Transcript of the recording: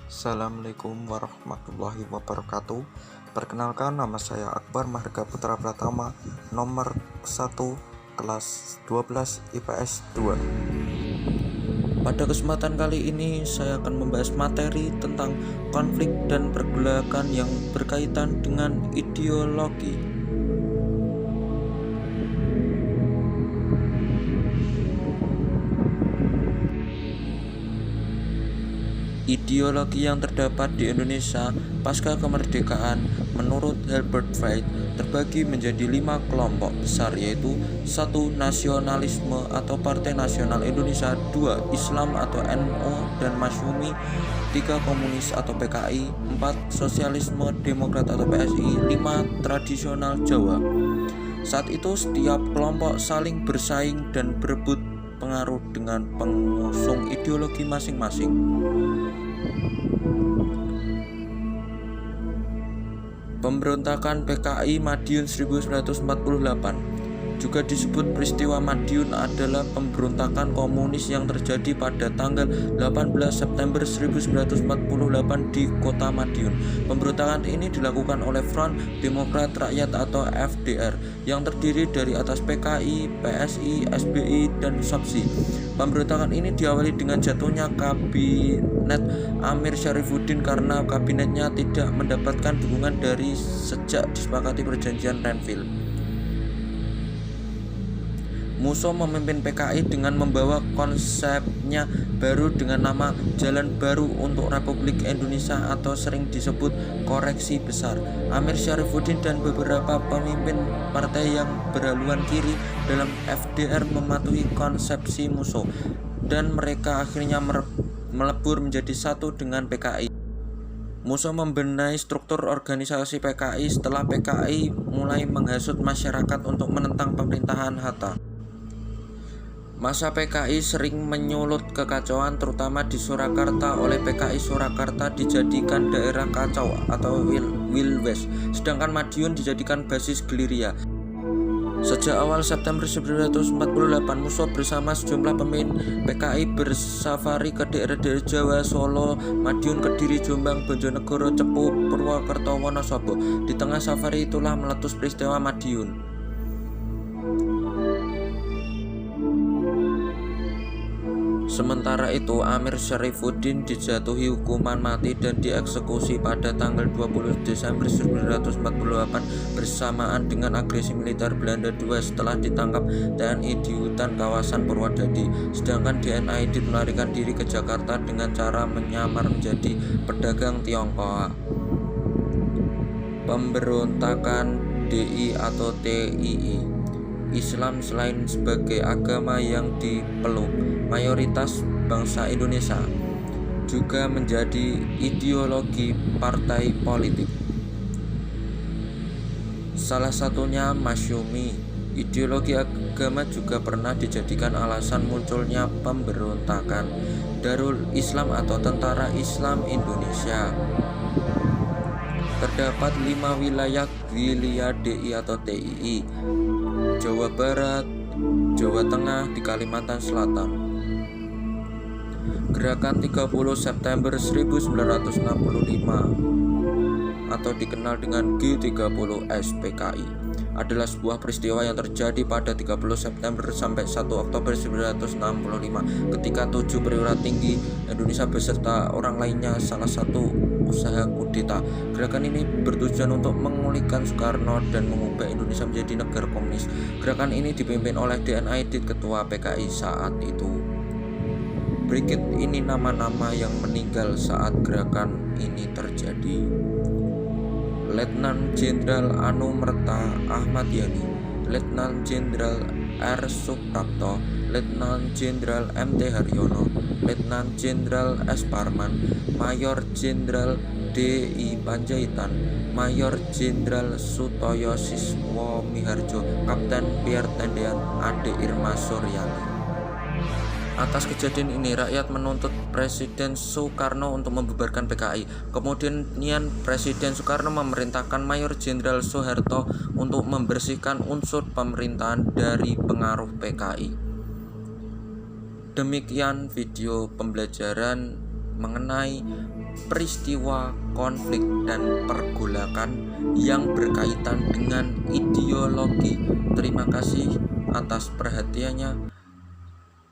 Assalamualaikum warahmatullahi wabarakatuh. Perkenalkan, nama saya Akbar Mahardika Putra Pratama, nomor 1 kelas 12 IPS 2. Pada kesempatan kali ini saya akan membahas materi tentang konflik dan pergolakan yang berkaitan dengan ideologi. Ideologi yang terdapat di Indonesia pasca kemerdekaan menurut Herbert Fried terbagi menjadi 5 kelompok besar, yaitu 1. Nasionalisme atau Partai Nasional Indonesia, 2. Islam atau NU dan Masyumi, 3. Komunis atau PKI, 4. Sosialisme Demokrat atau PSI, 5. Tradisional Jawa. Saat itu setiap kelompok saling bersaing dan berebut pengaruh dengan pengusung ideologi masing-masing. Pemberontakan PKI Madiun 1948 juga disebut peristiwa Madiun adalah pemberontakan komunis yang terjadi pada tanggal 18 September 1948 di kota Madiun. Pemberontakan ini dilakukan oleh Front Demokrat Rakyat atau FDR yang terdiri dari atas PKI, PSI, SBI, dan SOPSI. Pemberontakan ini diawali dengan jatuhnya kabinet Amir Syarifuddin karena kabinetnya tidak mendapatkan dukungan dari sejak disepakati perjanjian Renville. Musso memimpin PKI dengan membawa konsepnya baru dengan nama Jalan Baru untuk Republik Indonesia atau sering disebut Koreksi Besar. Amir Syarifuddin dan beberapa pemimpin partai yang berhaluan kiri dalam FDR mematuhi konsepsi Musso dan mereka akhirnya melebur menjadi satu dengan PKI. Musso membenahi struktur organisasi PKI setelah PKI mulai menghasut masyarakat untuk menentang pemerintahan Hatta. Masa PKI sering menyulut kekacauan terutama di Surakarta. Oleh PKI Surakarta dijadikan daerah kacau atau Wild West, sedangkan Madiun dijadikan basis gerilya. Sejak awal September 1948, Musso bersama sejumlah pemimpin PKI bersafari ke daerah-daerah Jawa, Solo, Madiun, Kediri, Jombang, Bojonegoro, Cepu, Purwokerto, Wonosobo. Di tengah safari itulah meletus peristiwa Madiun. Sementara itu, Amir Syarifuddin dijatuhi hukuman mati dan dieksekusi pada tanggal 20 Desember 1948 bersamaan dengan agresi militer Belanda II setelah ditangkap TNI di hutan kawasan Purwodadi. Sedangkan DNA melarikan diri ke Jakarta dengan cara menyamar menjadi pedagang Tiongkok. Pemberontakan DI atau TII. Islam selain sebagai agama yang dipeluk mayoritas bangsa Indonesia juga menjadi ideologi partai politik. Salah satunya Masyumi. Ideologi agama juga pernah dijadikan alasan munculnya pemberontakan Darul Islam atau Tentara Islam Indonesia. Terdapat 5 wilayah gerilya DI atau TII: Jawa Barat, Jawa Tengah, di Kalimantan Selatan. Gerakan 30 September 1965 atau dikenal dengan G30 SPKI adalah sebuah peristiwa yang terjadi pada 30 September sampai 1 Oktober 1965 ketika 7 perwira tinggi Indonesia beserta orang lainnya salah satu usaha kudeta. Gerakan ini bertujuan untuk memulihkan Soekarno dan mengubah Indonesia menjadi negara komunis. Gerakan ini dipimpin oleh D.N. Aidit, ketua PKI saat itu. Berikut ini nama-nama yang meninggal saat gerakan ini terjadi: Letnan Jenderal Anumerta Ahmad Yani, Letnan Jenderal R. Suprapto, Letnan Jenderal M.T. Haryono, Letnan Jenderal S. Parman, Mayor Jenderal D.I. Panjaitan, Mayor Jenderal Sutoyo Siswo Miharjo, Kapten Pierre Tendean, Ade Irma Suryani. Atas kejadian ini, rakyat menuntut Presiden Soekarno untuk membubarkan PKI. Kemudian Presiden Soekarno memerintahkan Mayor Jenderal Soeharto untuk membersihkan unsur pemerintahan dari pengaruh PKI. Demikian video pembelajaran mengenai peristiwa konflik dan pergolakan yang berkaitan dengan ideologi. Terima kasih atas perhatiannya.